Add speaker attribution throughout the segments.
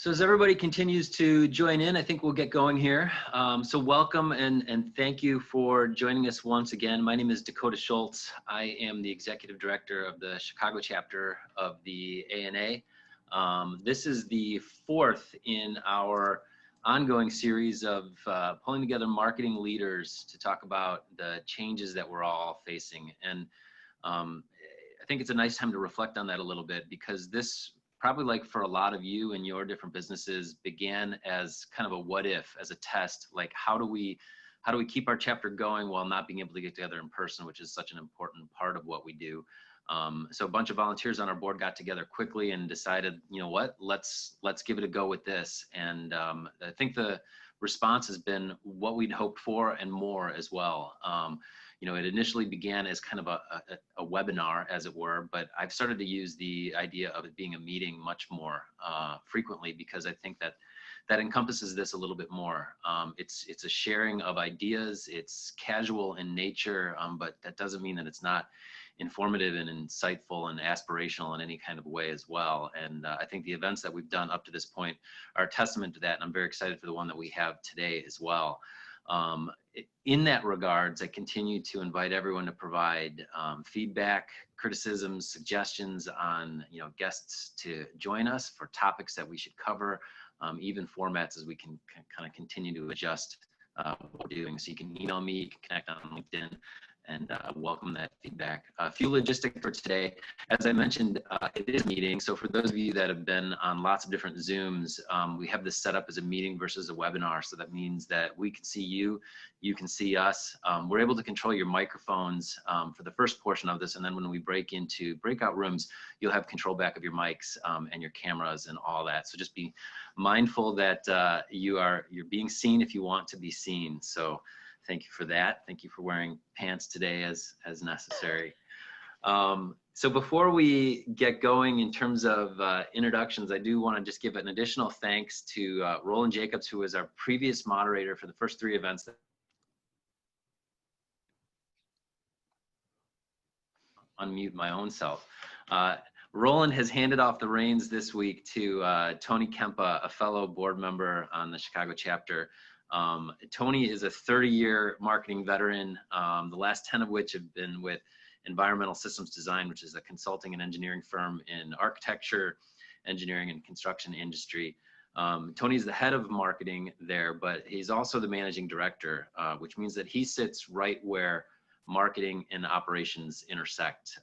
Speaker 1: So as everybody continues to join in, I think we'll get going here. So welcome and thank you for joining us once again. My name is Dakota Schultz. I am the Executive Director of the Chicago chapter of the ANA. This is the fourth in our ongoing series of pulling together marketing leaders to talk about the changes that we're all facing. And I think it's a nice time to reflect on that a little bit, because this, probably like for a lot of you and your different businesses, began as kind of a what if, as a test, like how do we keep our chapter going while not being able to get together in person, which is such an important part of what we do. So a bunch of volunteers on our board got together quickly and decided, you know what, let's give it a go with this. And I think the response has been what we'd hoped for and more as well. You know, it initially began as kind of a webinar, as it were, but I've started to use the idea of it being a meeting much more frequently, because I think that encompasses this a little bit more. It's a sharing of ideas. It's casual in nature, but that doesn't mean that it's not informative and insightful and aspirational in any kind of way as well. And I think the events that we've done up to this point are a testament to that, and I'm very excited for the one that we have today as well. In that regards, I continue to invite everyone to provide feedback, criticisms, suggestions on guests to join us for topics that we should cover, even formats as we can kind of continue to adjust what we're doing. So you can email me, you can connect on LinkedIn, and welcome that feedback. A few logistics for today. As I mentioned, it is a meeting. So for those of you that have been on lots of different Zooms, we have this set up as a meeting versus a webinar. So that means that we can see you, you can see us. We're able to control your microphones for the first portion of this. And then when we break into breakout rooms, you'll have control back of your mics and your cameras and all that. So just be mindful that you're being seen if you want to be seen. So thank you for that. Thank you for wearing pants today as necessary. So before we get going in terms of introductions, I do want to just give an additional thanks to Roland Jacobs, who was our previous moderator for the first three events. Unmute my own self. Roland has handed off the reins this week to Tony Kempa, a fellow board member on the Chicago chapter. Tony is a 30-year marketing veteran, the last 10 of which have been with Environmental Systems Design, which is a consulting and engineering firm in architecture, engineering, and construction industry. Tony is the head of marketing there, but he's also the managing director, which means that he sits right where marketing and operations intersect.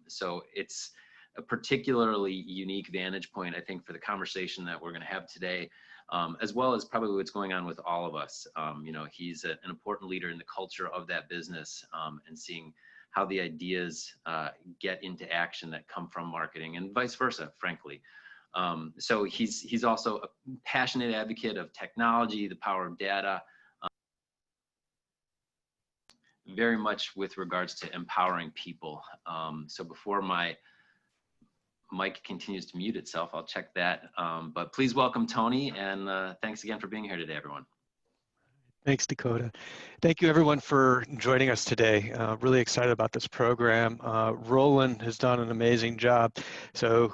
Speaker 1: So it's a particularly unique vantage point, I think, for the conversation that we're going to have today. As well as probably what's going on with all of us. He's an important leader in the culture of that business, and seeing how the ideas get into action that come from marketing, and vice versa, frankly. So he's also a passionate advocate of technology, the power of data, very much with regards to empowering people. So before my mic continues to mute itself, I'll check that. But please welcome Tony, and thanks again for being here today, everyone.
Speaker 2: Thanks, Dakota. Thank you, everyone, for joining us today. Really excited about this program. Roland has done an amazing job, so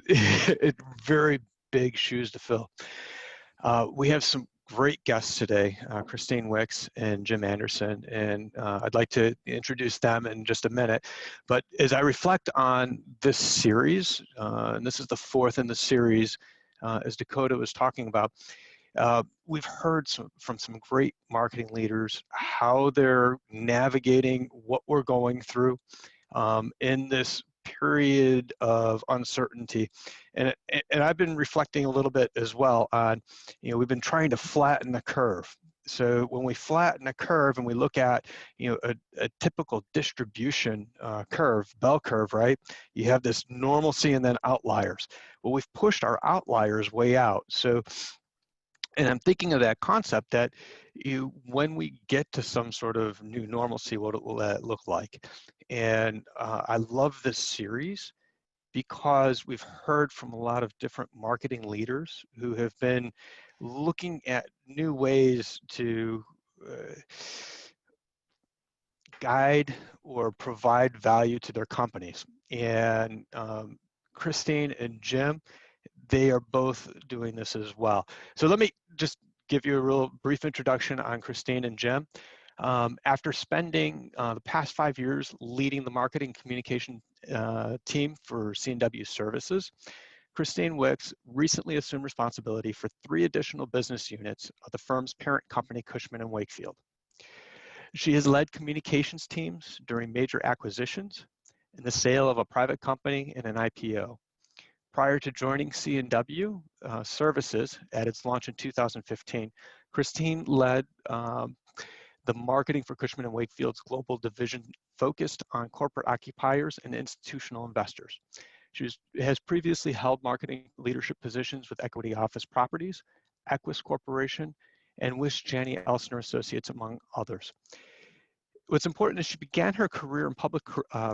Speaker 2: it's very big shoes to fill. We have some great guests today, Christine Wicks and Jim Anderson, and I'd like to introduce them in just a minute. But as I reflect on this series, and this is the fourth in the series, as Dakota was talking about, we've heard from some great marketing leaders how they're navigating what we're going through in this period of uncertainty, and I've been reflecting a little bit as well on, we've been trying to flatten the curve. So when we flatten a curve and we look at, a typical distribution curve, bell curve, right? You have this normalcy and then outliers. Well, we've pushed our outliers way out. So, and I'm thinking of that concept that when we get to some sort of new normalcy, what will that look like? And I love this series because we've heard from a lot of different marketing leaders who have been looking at new ways to guide or provide value to their companies. And Christine and Jim, they are both doing this as well. So let me just give you a real brief introduction on Christine and Jim. After spending the past 5 years leading the marketing communication team for C&W Services, Christine Wicks recently assumed responsibility for 3 additional business units of the firm's parent company, Cushman Wakefield. She has led communications teams during major acquisitions and the sale of a private company and an IPO. Prior to joining C&W Services at its launch in 2015, Christine led the marketing for Cushman & Wakefield's global division focused on corporate occupiers and institutional investors. She has previously held marketing leadership positions with Equity Office Properties, Equus Corporation, and Wish Janney Elsner Associates, among others. What's important is she began her career in public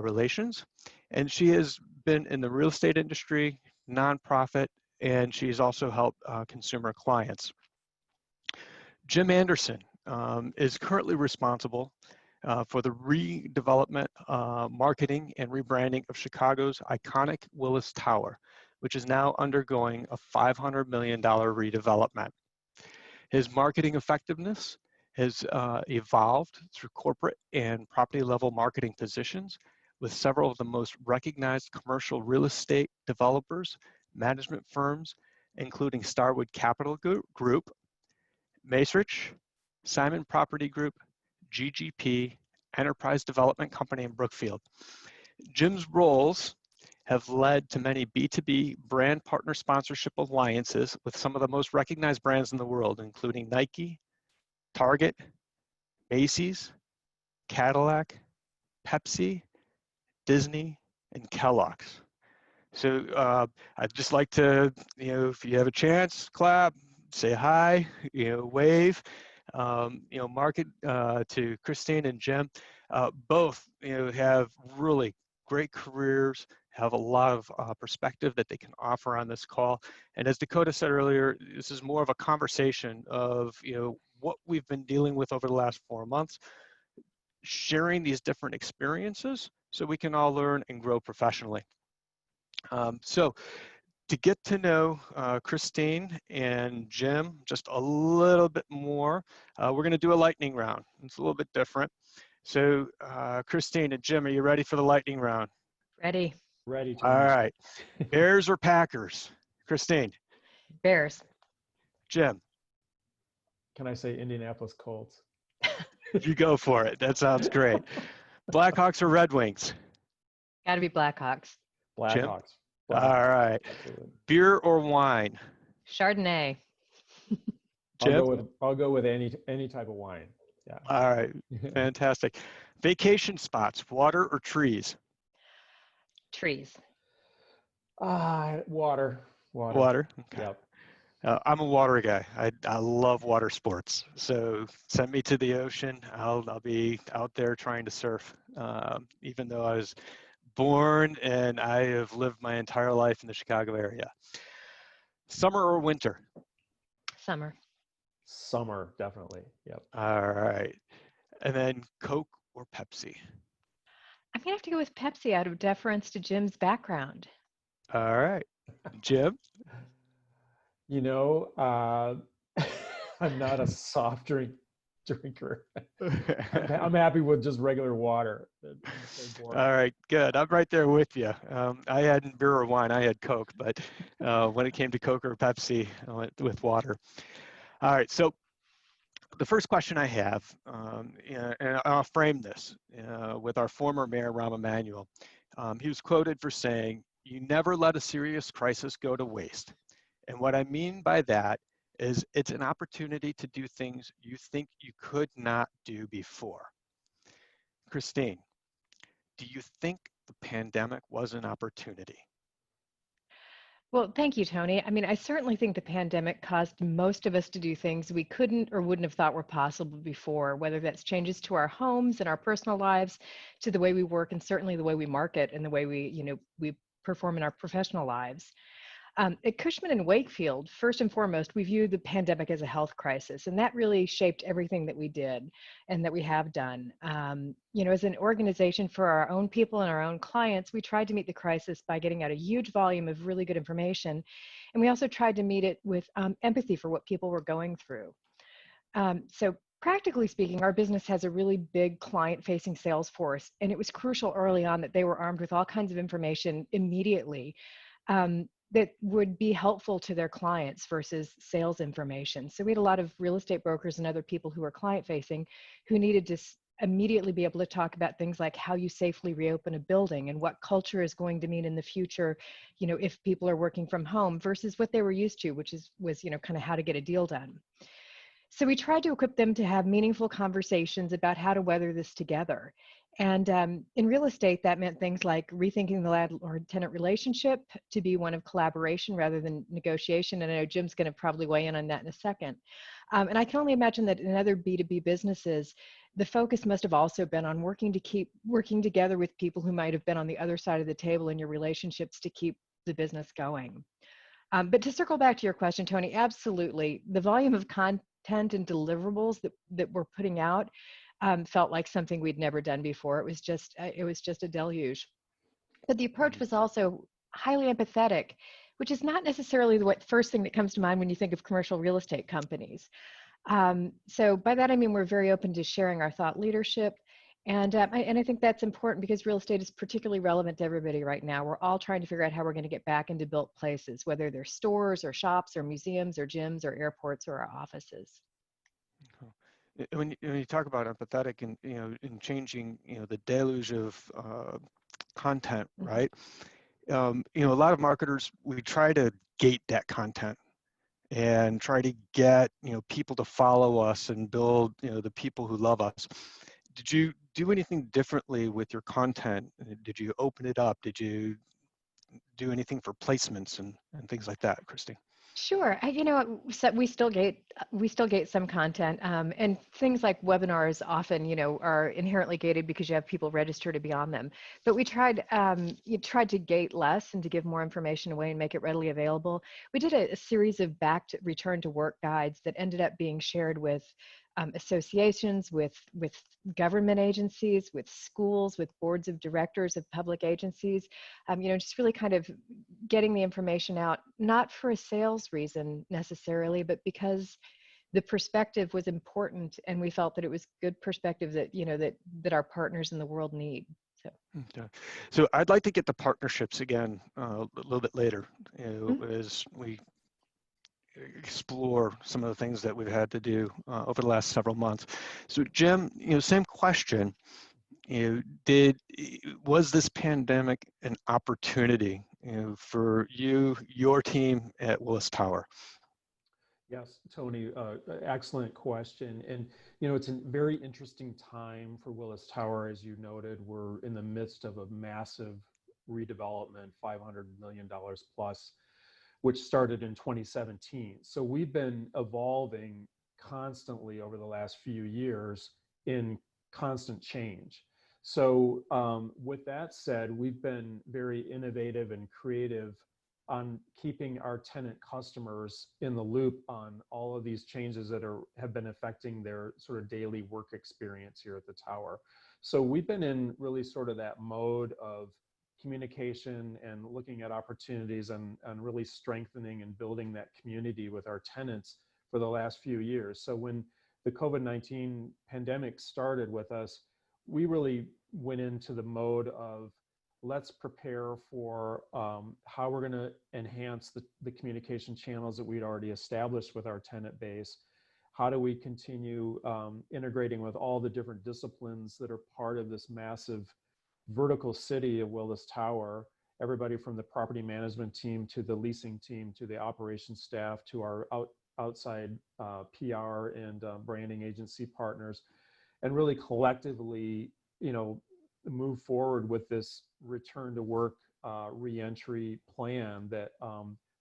Speaker 2: relations, and she has been in the real estate industry, nonprofit, and she's also helped consumer clients. Jim Anderson is currently responsible for the redevelopment, marketing, and rebranding of Chicago's iconic Willis Tower, which is now undergoing a $500 million redevelopment. His marketing effectiveness has evolved through corporate and property level marketing positions with several of the most recognized commercial real estate developers, management firms, including Starwood Capital Group, Macerich, Simon Property Group, GGP, Enterprise Development Company, and Brookfield. Jim's roles have led to many B2B brand partner sponsorship alliances with some of the most recognized brands in the world, including Nike, Target, Macy's, Cadillac, Pepsi, Disney, and Kellogg's. So I'd just like to, if you have a chance, clap, say hi, wave, market to Christine and Jim. Both, have really great careers, have a lot of perspective that they can offer on this call. And as Dakota said earlier, this is more of a conversation of, what we've been dealing with over the last 4 months, sharing these different experiences so we can all learn and grow professionally. So to get to know Christine and Jim just a little bit more, we're going to do a lightning round. It's a little bit different. So Christine and Jim, are you ready for the lightning round?
Speaker 3: Ready.
Speaker 4: Ready, Tony.
Speaker 2: All right. Bears or Packers? Christine.
Speaker 3: Bears.
Speaker 2: Jim.
Speaker 4: Can I say Indianapolis Colts?
Speaker 2: You go for it. That sounds great. Blackhawks or Red Wings?
Speaker 3: Got to be Blackhawks.
Speaker 4: Blackhawks.
Speaker 2: All right.
Speaker 4: Absolutely.
Speaker 2: Beer or wine?
Speaker 3: Chardonnay.
Speaker 2: Jim?
Speaker 4: I'll go with any type of wine. Yeah.
Speaker 2: All right. Fantastic. Vacation spots, water or trees?
Speaker 3: Trees.
Speaker 4: Water.
Speaker 2: Water. Okay.
Speaker 4: Yep.
Speaker 2: I'm a water guy. I love water sports. So send me to the ocean. I'll be out there trying to surf. Even though I was born and I have lived my entire life in the Chicago area. Summer or winter?
Speaker 3: Summer.
Speaker 4: Summer, definitely. Yep.
Speaker 2: All right. And then Coke or Pepsi?
Speaker 3: I'm going to have to go with Pepsi out of deference to Jim's background.
Speaker 2: All right. Jim?
Speaker 4: I'm not a soft drinker. I'm happy with just regular water.
Speaker 2: All right, good. I'm right there with you. I had beer or wine. I had Coke, but when it came to Coke or Pepsi, I went with water. All right, so the first question I have, and I'll frame this with our former mayor, Rahm Emanuel. He was quoted for saying, "You never let a serious crisis go to waste." And what I mean by that is it's an opportunity to do things you think you could not do before. Christine, do you think the pandemic was an opportunity?
Speaker 3: Well, thank you, Tony. I mean, I certainly think the pandemic caused most of us to do things we couldn't or wouldn't have thought were possible before, whether that's changes to our homes and our personal lives, to the way we work, and certainly the way we market and the way we perform in our professional lives. At Cushman and Wakefield, first and foremost, we view the pandemic as a health crisis, and that really shaped everything that we did and that we have done. As an organization for our own people and our own clients, we tried to meet the crisis by getting out a huge volume of really good information, and we also tried to meet it with empathy for what people were going through. So practically speaking, our business has a really big client-facing sales force, and it was crucial early on that they were armed with all kinds of information immediately that would be helpful to their clients versus sales information. So we had a lot of real estate brokers and other people who were client-facing who needed to immediately be able to talk about things like how you safely reopen a building and what culture is going to mean in the future, if people are working from home versus what they were used to, which was kind of how to get a deal done. So we tried to equip them to have meaningful conversations about how to weather this together. And in real estate, that meant things like rethinking the landlord-tenant relationship to be one of collaboration rather than negotiation. And I know Jim's going to probably weigh in on that in a second. And I can only imagine that in other B2B businesses, the focus must have also been on keep working together with people who might have been on the other side of the table in your relationships to keep the business going. But to circle back to your question, Tony, absolutely. The volume of content and deliverables that we're putting out felt like something we'd never done before. It was just a deluge. But the approach was also highly empathetic, which is not necessarily the first thing that comes to mind when you think of commercial real estate companies. So by that I mean we're very open to sharing our thought leadership. And I think that's important because real estate is particularly relevant to everybody right now. We're all trying to figure out how we're going to get back into built places, whether they're stores or shops or museums or gyms or airports or our offices.
Speaker 2: When you talk about empathetic and in changing the deluge of content, right? A lot of marketers, we try to gate that content and try to get people to follow us and build the people who love us. Did you do anything differently with your content? Did you open it up? Did you do anything for placements and things like that, Christy?
Speaker 3: Sure. So we still gate some content, and things like webinars often, are inherently gated because you have people register to be on them. But we tried to gate less and to give more information away and make it readily available. We did a series of return to work guides that ended up being shared with associations, with government agencies, with schools, with boards of directors of public agencies, just really kind of getting the information out, not for a sales reason necessarily, but because the perspective was important and we felt that it was good perspective that, that our partners in the world need.
Speaker 2: Okay. So I'd like to get to partnerships again a little bit later, as we explore some of the things that we've had to do over the last several months. So Jim, same question. Was this pandemic an opportunity for your team at Willis Tower?
Speaker 4: Yes, Tony, excellent question. And, it's a very interesting time for Willis Tower. As you noted, we're in the midst of a massive redevelopment, $500 million plus, which started in 2017. So we've been evolving constantly over the last few years in constant change. So with that said, we've been very innovative and creative on keeping our tenant customers in the loop on all of these changes that have been affecting their sort of daily work experience here at the tower. So we've been in really sort of that mode of communication and looking at opportunities and really strengthening and building that community with our tenants for the last few years. So when the COVID-19 pandemic started with us, we really went into the mode of let's prepare for how we're going to enhance the communication channels that we'd already established with our tenant base. How do we continue integrating with all the different disciplines that are part of this massive vertical city of Willis Tower, everybody from the property management team to the leasing team to the operations staff to our outside PR and branding agency partners, and really collectively, move forward with this return to work reentry plan that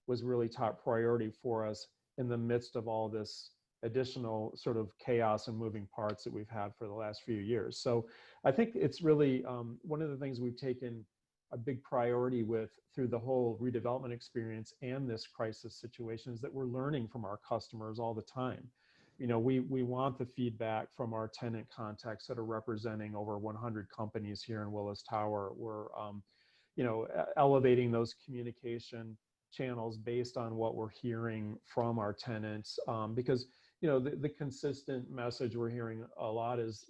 Speaker 4: was really top priority for us in the midst of all this additional sort of chaos and moving parts that we've had for the last few years. So I think it's really one of the things we've taken a big priority through the whole redevelopment experience and this crisis situation is that we're learning from our customers all the time. We want the feedback from our tenant contacts that are representing over 100 companies here in Willis Tower. We're, elevating those communication channels based on what we're hearing from our tenants, because the consistent message we're hearing a lot is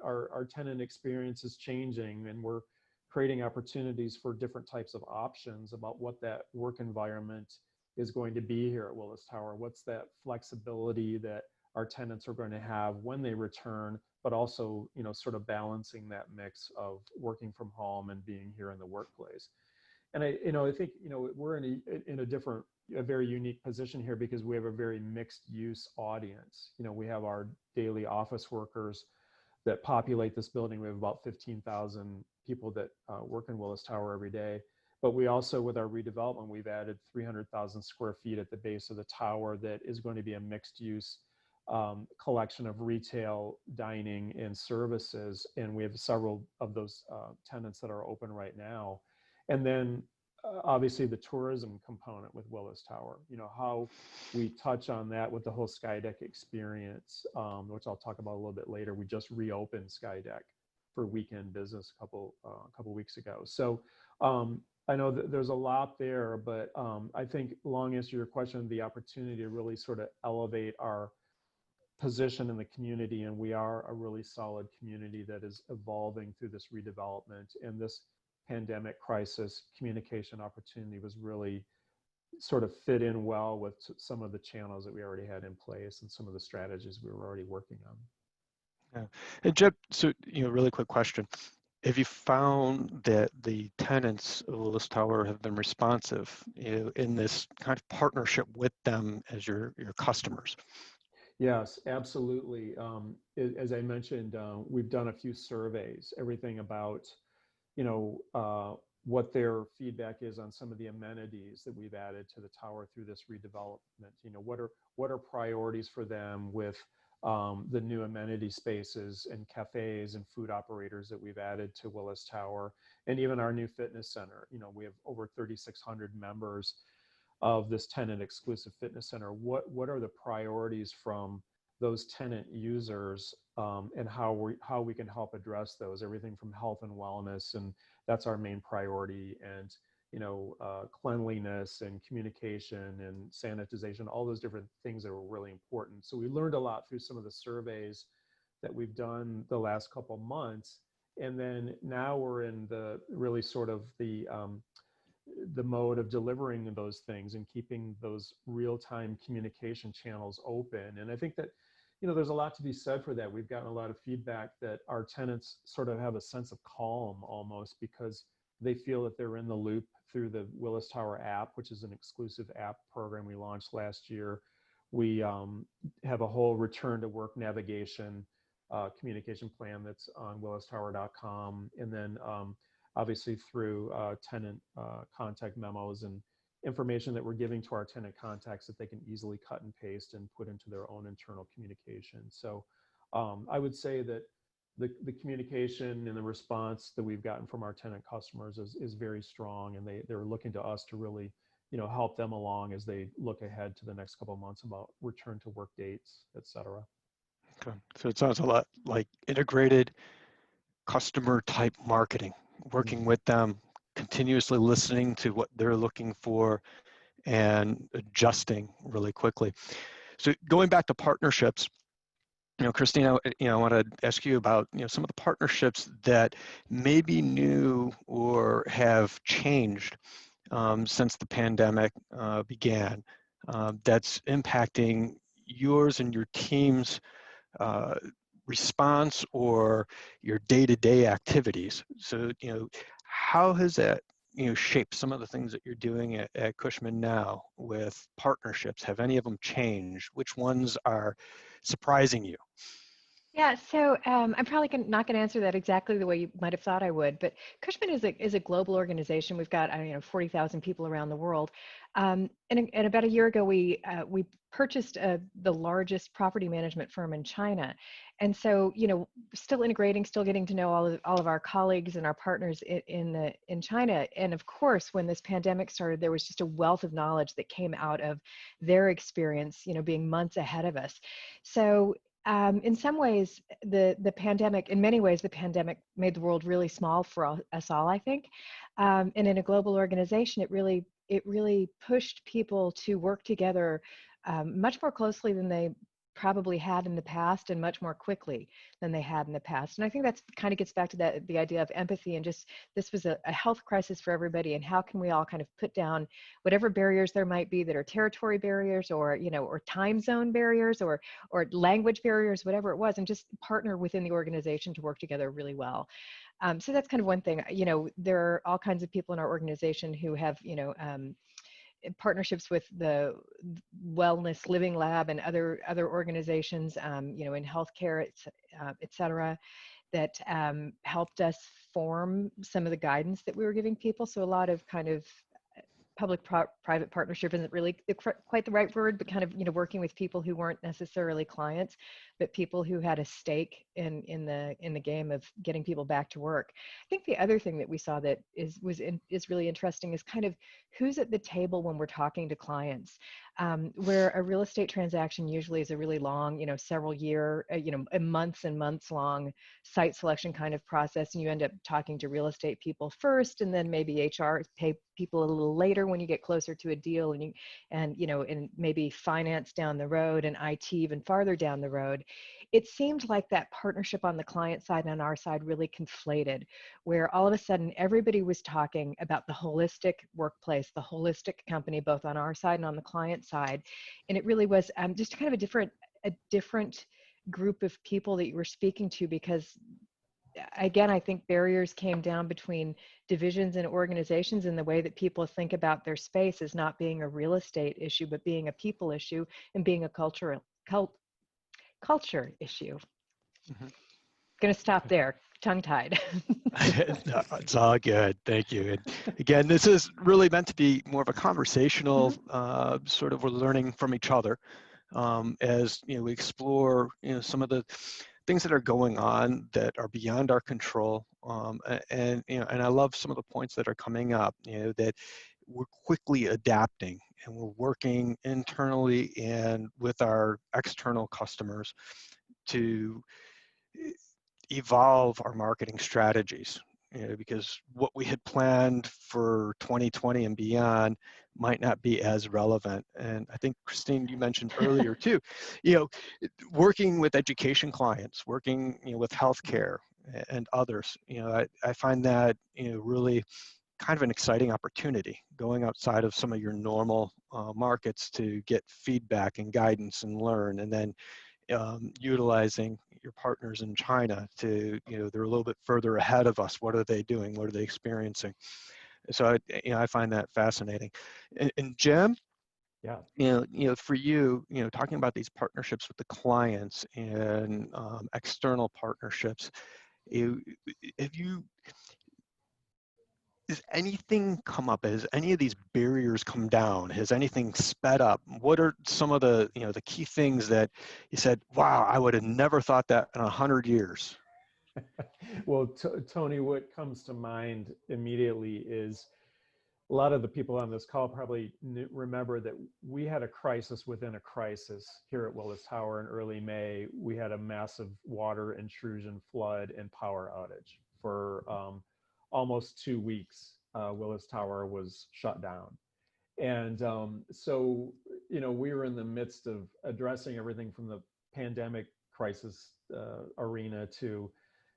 Speaker 4: our tenant experience is changing, and we're creating opportunities for different types of options about what that work environment is going to be here at Willis Tower. What's that flexibility that our tenants are going to have when they return, but also sort of balancing that mix of working from home and being here in the workplace. And I think we're in a very unique position here because we have a very mixed use audience. We have our daily office workers that populate this building. We have about 15,000 people that work in Willis Tower every day. But we also, with our redevelopment, we've added 300,000 square feet at the base of the tower that is going to be a mixed use collection of retail, dining, and services. And we have several of those tenants that are open right now. And then obviously the tourism component with Willis Tower, how we touch on that with the whole Skydeck experience, which I'll talk about a little bit later. We just reopened Skydeck for weekend business a couple weeks ago. So I know that there's a lot there, but I think, long answer to your question, the opportunity to really sort of elevate our position in the community, and we are a really solid community that is evolving through this redevelopment, and this pandemic crisis communication opportunity was really sort of fit in well with some of the channels that we already had in place and some of the strategies we were already working on.
Speaker 2: Yeah. And Jeb, so really quick question. Have you found that the tenants of Willis Tower have been responsive in this kind of partnership with them as your customers?
Speaker 4: Yes, absolutely. As I mentioned, we've done a few surveys, everything about, what their feedback is on some of the amenities that we've added to the tower through this redevelopment. What are priorities for them with the new amenity spaces and cafes and food operators that we've added to Willis Tower, and even our new fitness center. We have over 3,600 members of this tenant exclusive fitness center. What are the priorities from those tenant users, and how we can help address those? Everything from health and wellness, and that's our main priority, and cleanliness and communication and sanitization, all those different things that were really important. So we learned a lot through some of the surveys that we've done the last couple months. And then now we're in the really sort of the mode of delivering those things and keeping those real-time communication channels open. And I think that, there's a lot to be said for that. We've gotten a lot of feedback that our tenants sort of have a sense of calm almost, because they feel that they're in the loop through the Willis Tower app, which is an exclusive app program we launched last year. We have a whole return to work navigation communication plan that's on willistower.com. And then obviously through tenant contact memos and information that we're giving to our tenant contacts that they can easily cut and paste and put into their own internal communication. So I would say that the communication and the response that we've gotten from our tenant customers is very strong, and they're looking to us to really, help them along as they look ahead to the next couple of months about return to work dates, et cetera.
Speaker 2: Okay. So it sounds a lot like integrated customer type marketing, working with them, continuously listening to what they're looking for and adjusting really quickly. So going back to partnerships, Christina, I want to ask you about, some of the partnerships that may be new or have changed since the pandemic began, that's impacting yours and your team's response or your day-to-day activities. So, how has that, shaped some of the things that you're doing at Cushman now with partnerships? Have any of them changed? Which ones are surprising you?
Speaker 3: Yeah, so I'm probably not going to answer that exactly the way you might have thought I would, but Cushman is a global organization. We've got, I don't know, 40,000 people around the world. And about a year ago, we purchased the largest property management firm in China. And so, still integrating, still getting to know all of our colleagues and our partners in China. And of course, when this pandemic started, there was just a wealth of knowledge that came out of their experience, being months ahead of us. So in some ways, the pandemic, in many ways, the pandemic made the world really small for us all, I think. And in a global organization, it really pushed people to work together much more closely than they probably had in the past, and much more quickly than they had in the past. And I think that's kind of gets back to the idea of empathy, and just this was a health crisis for everybody, and how can we all kind of put down whatever barriers there might be that are territory barriers, or time zone barriers, or language barriers, whatever it was, and just partner within the organization to work together really well. So that's kind of one thing. There are all kinds of people in our organization who have, partnerships with the Wellness Living Lab and other organizations, in healthcare, et cetera, that helped us form some of the guidance that we were giving people. So a lot of kind of public-private partnership isn't really quite the right word, but kind of, working with people who weren't necessarily clients, but people who had a stake in the game of getting people back to work. I think the other thing that we saw that is really interesting is kind of who's at the table when we're talking to clients. Where a real estate transaction usually is a really long, several year, a months and months long site selection kind of process, and you end up talking to real estate people first, and then maybe HR pay people a little later when you get closer to a deal, and maybe finance down the road, and IT even farther down the road. It seemed like that partnership on the client side and on our side really conflated, where all of a sudden everybody was talking about the holistic workplace, the holistic company, both on our side and on the client side. And it really was just kind of a different group of people that you were speaking to, because again, I think barriers came down between divisions and organizations, and the way that people think about their space as not being a real estate issue, but being a people issue, and being a culture issue.
Speaker 2: Mhm.
Speaker 3: Going to stop there, tongue-tied.
Speaker 2: No, it's all good. Thank you. And again, this is really meant to be more of a conversational sort of, we're learning from each other as we explore some of the things that are going on that are beyond our control. And I love some of the points that are coming up. That we're quickly adapting, and we're working internally and with our external customers to evolve our marketing strategies, because what we had planned for 2020 and beyond might not be as relevant. And I think, Christine, you mentioned earlier too, working with education clients, working with healthcare and others, I find that really kind of an exciting opportunity, going outside of some of your normal markets to get feedback and guidance and learn, and then utilizing your partners in China to, they're a little bit further ahead of us. What are they doing? What are they experiencing? So I find that fascinating. And Jim,
Speaker 4: Yeah.
Speaker 2: For you, talking about these partnerships with the clients and external partnerships, have you, has anything come up? Has any of these barriers come down? Has anything sped up? What are some of the, the key things that you said, wow, I would have never thought that in 100 years?
Speaker 4: Well, Tony, what comes to mind immediately is a lot of the people on this call probably remember that we had a crisis within a crisis here at Willis Tower in early May. We had a massive water intrusion, flood, and power outage for almost 2 weeks. Willis Tower was shut down. And so, we were in the midst of addressing everything from the pandemic crisis arena to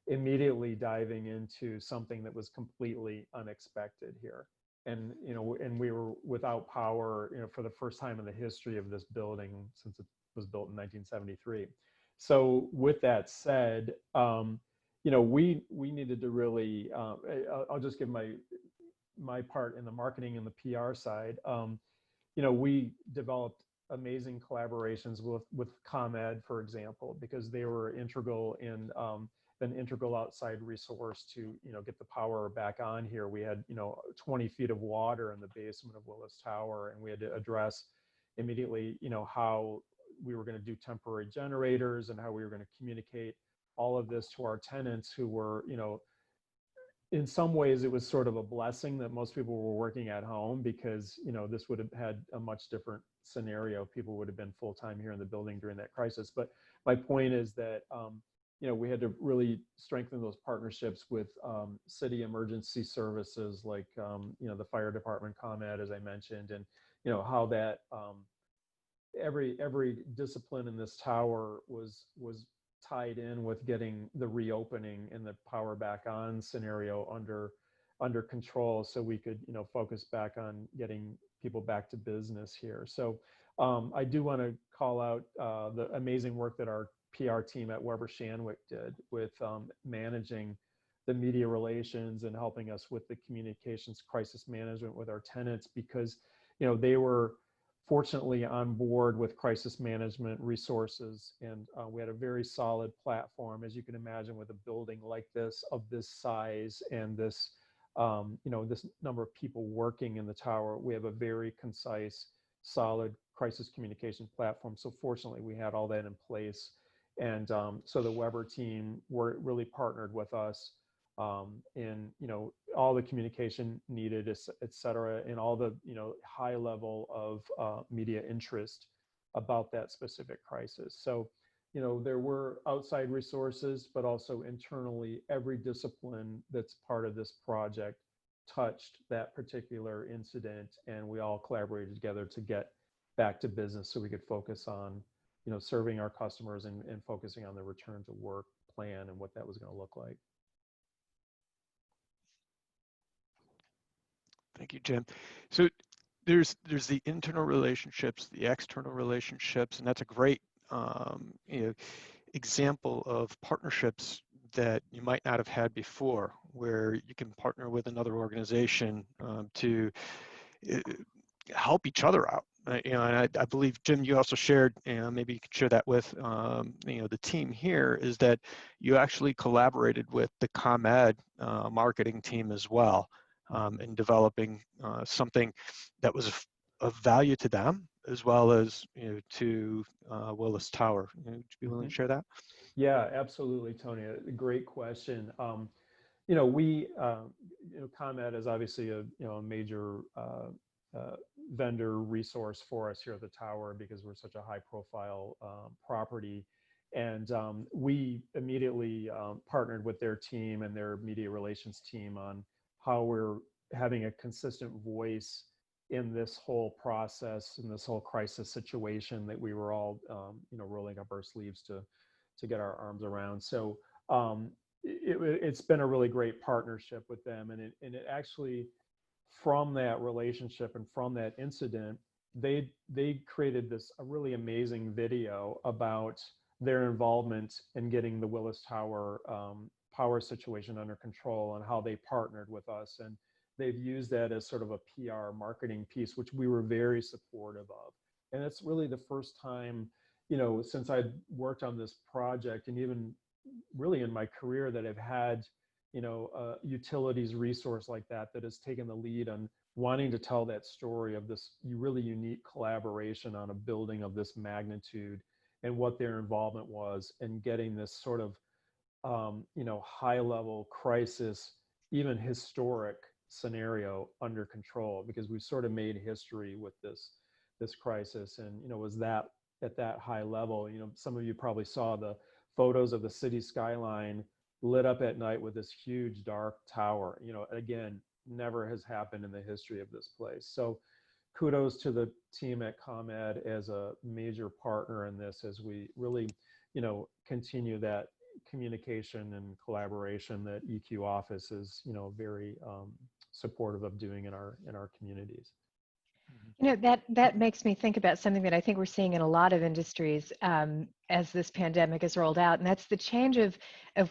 Speaker 4: immediately diving into something that was completely unexpected here. And, and we were without power, for the first time in the history of this building since it was built in 1973. So with that said, we needed to really, I'll just give my part in the marketing and the PR side. We developed amazing collaborations with ComEd, for example, because they were integral in an integral outside resource to, get the power back on here. We had, 20 feet of water in the basement of Willis Tower, and we had to address immediately, how we were going to do temporary generators and how we were going to communicate all of this to our tenants who were, in some ways it was sort of a blessing that most people were working at home, because, this would have had a much different scenario. People would have been full-time here in the building during that crisis. But my point is that, we had to really strengthen those partnerships with city emergency services like, the fire department, ComEd, as I mentioned, and, how that every discipline in this tower was tied in with getting the reopening and the power back on scenario under control, so we could, focus back on getting people back to business here. So I do want to call out the amazing work that our PR team at Weber Shandwick did with managing the media relations and helping us with the communications crisis management with our tenants, because, they were fortunately on board with crisis management resources. And we had a very solid platform, as you can imagine, with a building like this, of this size, and this, this number of people working in the tower. We have a very concise, solid crisis communication platform. So fortunately, we had all that in place. And so the Weber team really partnered with us in, all the communication needed, et cetera, and all the, high level of media interest about that specific crisis. So, there were outside resources, but also internally, every discipline that's part of this project touched that particular incident, and we all collaborated together to get back to business so we could focus on, serving our customers and focusing on the return to work plan and what that was going to look like.
Speaker 2: Thank you, Jim. So there's the internal relationships, the external relationships, and that's a great example of partnerships that you might not have had before, where you can partner with another organization to help each other out. And I believe, Jim, you also shared, maybe you could share that with the team here, is that you actually collaborated with the ComEd marketing team as well, in developing something that was of value to them, as well as to Willis Tower. Would you be willing to share that?
Speaker 4: Yeah, absolutely, Tony. A great question. ComEd is obviously a major vendor resource for us here at the tower, because we're such a high-profile property. And we immediately partnered with their team and their media relations team on how we're having a consistent voice in this whole process, in this whole crisis situation that we were all, rolling up our sleeves to get our arms around. So it's been a really great partnership with them, and it actually, from that relationship and from that incident, they created a really amazing video about their involvement in getting the Willis Tower power situation under control, and how they partnered with us. And they've used that as sort of a PR marketing piece, which we were very supportive of. And it's really the first time, since I'd worked on this project, and even really in my career, that I've had, a utilities resource like that has taken the lead on wanting to tell that story of this really unique collaboration on a building of this magnitude, and what their involvement was in getting this sort of, high-level crisis, even historic scenario, under control, because we sort of made history with this crisis. And was that at that high level. Some of you probably saw the photos of the city skyline lit up at night with this huge dark tower. Again, never has happened in the history of this place. So kudos to the team at ComEd as a major partner in this, as we really, continue that communication and collaboration that EQ office is, very supportive of doing in our communities.
Speaker 3: That makes me think about something that I think we're seeing in a lot of industries as this pandemic has rolled out, and that's the change of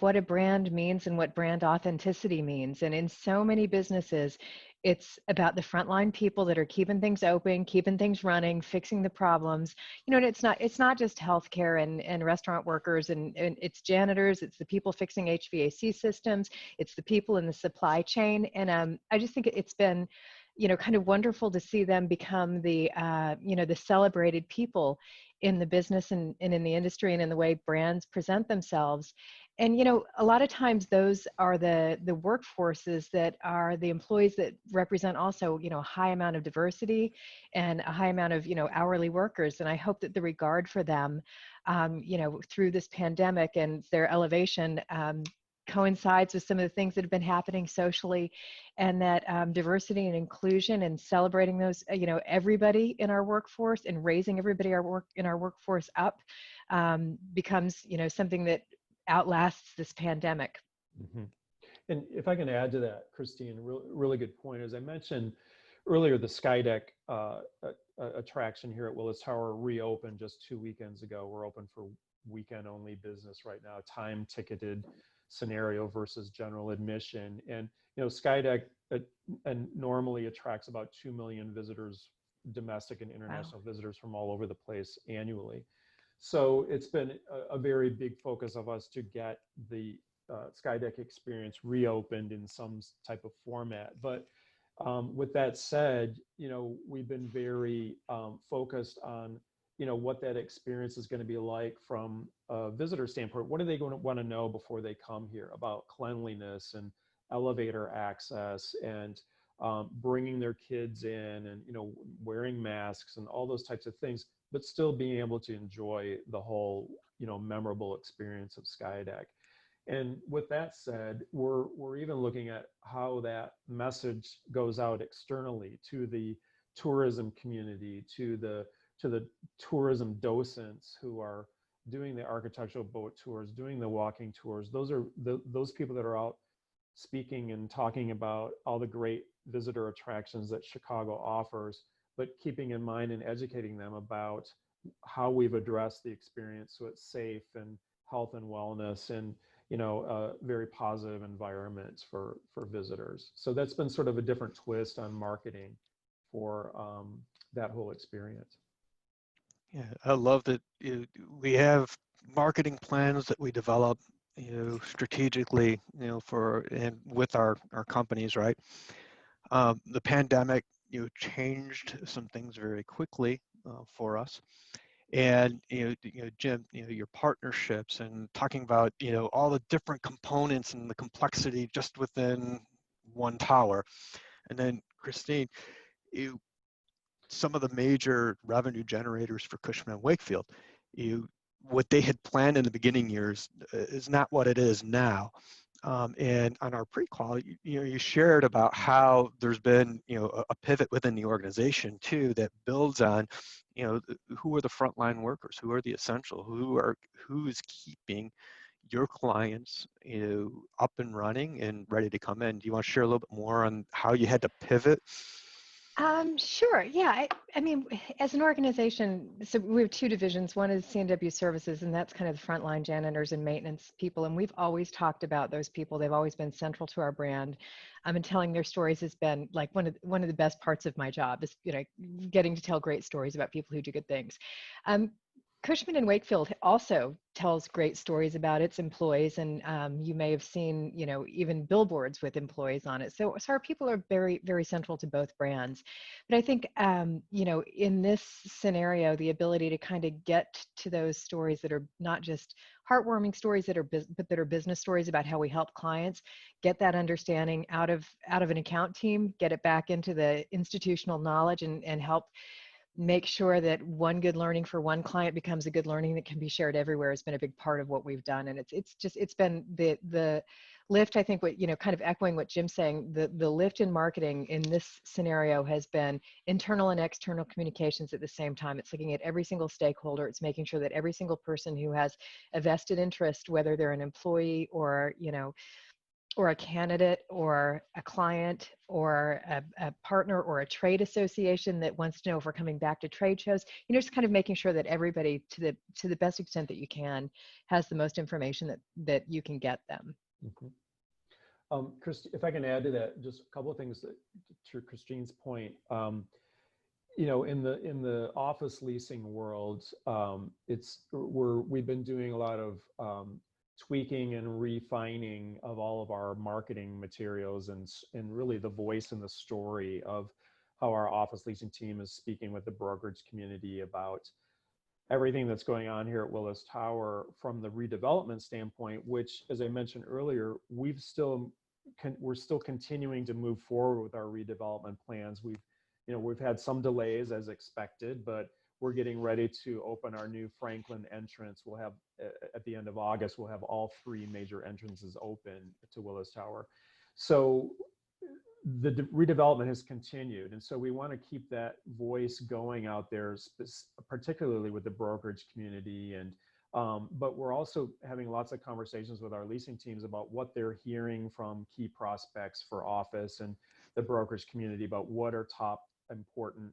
Speaker 3: what a brand means and what brand authenticity means. And in so many businesses, It's about the frontline people that are keeping things open, keeping things running, fixing the problems. You know, and it's not just healthcare and restaurant workers and it's janitors, it's the people fixing HVAC systems, it's the people in the supply chain. And I just think it's been, you know, kind of wonderful to see them become the, you know, the celebrated people in the business and in the industry and in the way brands present themselves. And, you know, a lot of times those are the workforces that are the employees that represent also, you know, a high amount of diversity and a high amount of, you know, hourly workers. And I hope that the regard for them, you know, through this pandemic and their elevation, coincides with some of the things that have been happening socially, and that diversity and inclusion and celebrating those, you know, everybody in our workforce and raising everybody in our workforce up becomes, you know, something that outlasts this pandemic.
Speaker 4: Mm-hmm. And if I can add to that, Christine, really good point. As I mentioned earlier, the Skydeck attraction here at Willis Tower reopened just 2 weekends ago. We're open for weekend only business right now, time ticketed scenario versus general admission. And, you know, Skydeck and normally attracts about 2 million visitors, domestic and international visitors from all over the place annually. So it's been a very big focus of us to get the Skydeck experience reopened in some type of format. But with that said, you know, we've been very focused on, you know, what that experience is going to be like from a visitor standpoint. What are they going to want to know before they come here about cleanliness and elevator access and bringing their kids in and, you know, wearing masks and all those types of things, but still being able to enjoy the whole, you know, memorable experience of Skydeck. And with that said, we're even looking at how that message goes out externally to the tourism community, to the tourism docents who are doing the architectural boat tours, doing the walking tours. Those are those people that are out speaking and talking about all the great visitor attractions that Chicago offers, but keeping in mind and educating them about how we've addressed the experience so it's safe and health and wellness and, you know, very positive environments for visitors. So that's been sort of a different twist on marketing for that whole experience.
Speaker 2: Yeah, I love that we have marketing plans that we develop, you know, strategically, you know, for and with our companies, right? The pandemic, you know, changed some things very quickly for us, and you know, Jim, you know, your partnerships and talking about, you know, all the different components and the complexity just within one tower, and then Christine, some of the major revenue generators for Cushman Wakefield, what they had planned in the beginning years is not what it is now. And on our pre-call, you shared about how there's been, you know, a pivot within the organization too that builds on, you know, who are the frontline workers, who are the essential, who is keeping your clients, you know, up and running and ready to come in. Do you want to share a little bit more on how you had to pivot?
Speaker 3: Sure. Yeah. I mean, as an organization, so we have two divisions. One is C&W Services, and that's kind of the frontline janitors and maintenance people. And we've always talked about those people. They've always been central to our brand. And telling their stories has been like one of the best parts of my job is, you know, getting to tell great stories about people who do good things. Cushman and Wakefield also tells great stories about its employees, and you may have seen, you know, even billboards with employees on it. So our people are very, very central to both brands. But I think, you know, in this scenario, the ability to kind of get to those stories that are not just heartwarming stories but that are business stories about how we help clients, get that understanding out of an account team, get it back into the institutional knowledge, and help make sure that one good learning for one client becomes a good learning that can be shared everywhere has been a big part of what we've done. And it's been the lift. I think what, you know, kind of echoing what Jim's saying, the lift in marketing in this scenario has been internal and external communications at the same time. It's looking at every single stakeholder. It's making sure that every single person who has a vested interest, whether they're an employee or, you know, or a candidate or a client or a partner or a trade association that wants to know if we're coming back to trade shows, you know, just kind of making sure that everybody, to the best extent that you can, has the most information that you can get them.
Speaker 4: Mm-hmm. If I can add to that, just a couple of things to Christine's point. You know, in the office leasing world, we've been doing a lot of tweaking and refining of all of our marketing materials and really the voice and the story of how our office leasing team is speaking with the brokerage community about everything that's going on here at Willis Tower from the redevelopment standpoint, which, as I mentioned earlier, we're still continuing to move forward with our redevelopment plans. We've had some delays as expected, but we're getting ready to open our new Franklin entrance. We'll have, at the end of August, we'll have all 3 major entrances open to Willis Tower. So the redevelopment has continued. And so we want to keep that voice going out there, particularly with the brokerage community. And but we're also having lots of conversations with our leasing teams about what they're hearing from key prospects for office and the brokerage community about what are top important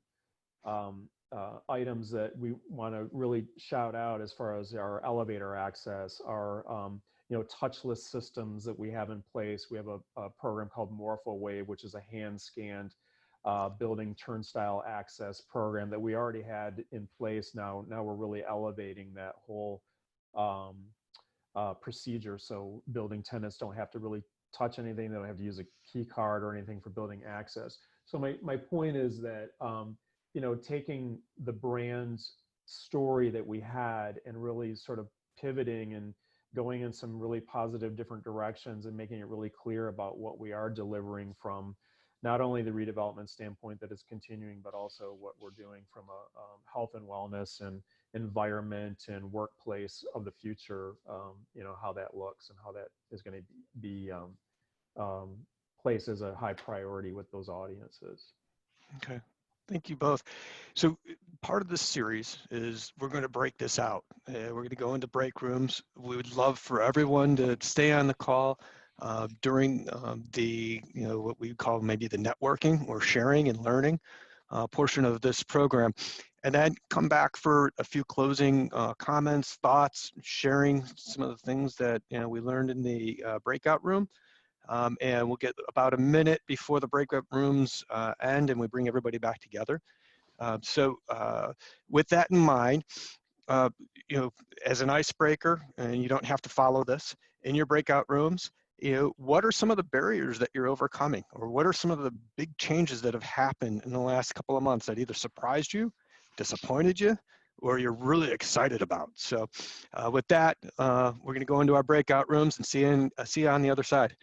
Speaker 4: items that we want to really shout out as far as our elevator access, our touchless systems that we have in place. We have a program called MorphoWave, which is a hand-scanned building turnstile access program that we already had in place. Now we're really elevating that whole procedure, so building tenants don't have to really touch anything. They don't have to use a key card or anything for building access. So my point is that taking the brand story that we had and really sort of pivoting and going in some really positive different directions and making it really clear about what we are delivering from not only the redevelopment standpoint that is continuing, but also what we're doing from a health and wellness and environment and workplace of the future, how that looks and how that is going to be placed as a high priority with those audiences.
Speaker 2: Okay. Thank you both. So part of this series is we're going to break this out. We're going to go into break rooms. We would love for everyone to stay on the call during the, what we call maybe the networking or sharing and learning portion of this program. And then come back for a few closing comments, thoughts, sharing some of the things that we learned in the breakout room. And we'll get about a minute before the breakout rooms end and we bring everybody back together. So with that in mind, as an icebreaker, and you don't have to follow this, in your breakout rooms, what are some of the barriers that you're overcoming? Or what are some of the big changes that have happened in the last couple of months that either surprised you, disappointed you, or you're really excited about? So with that, we're going to go into our breakout rooms and see you on the other side.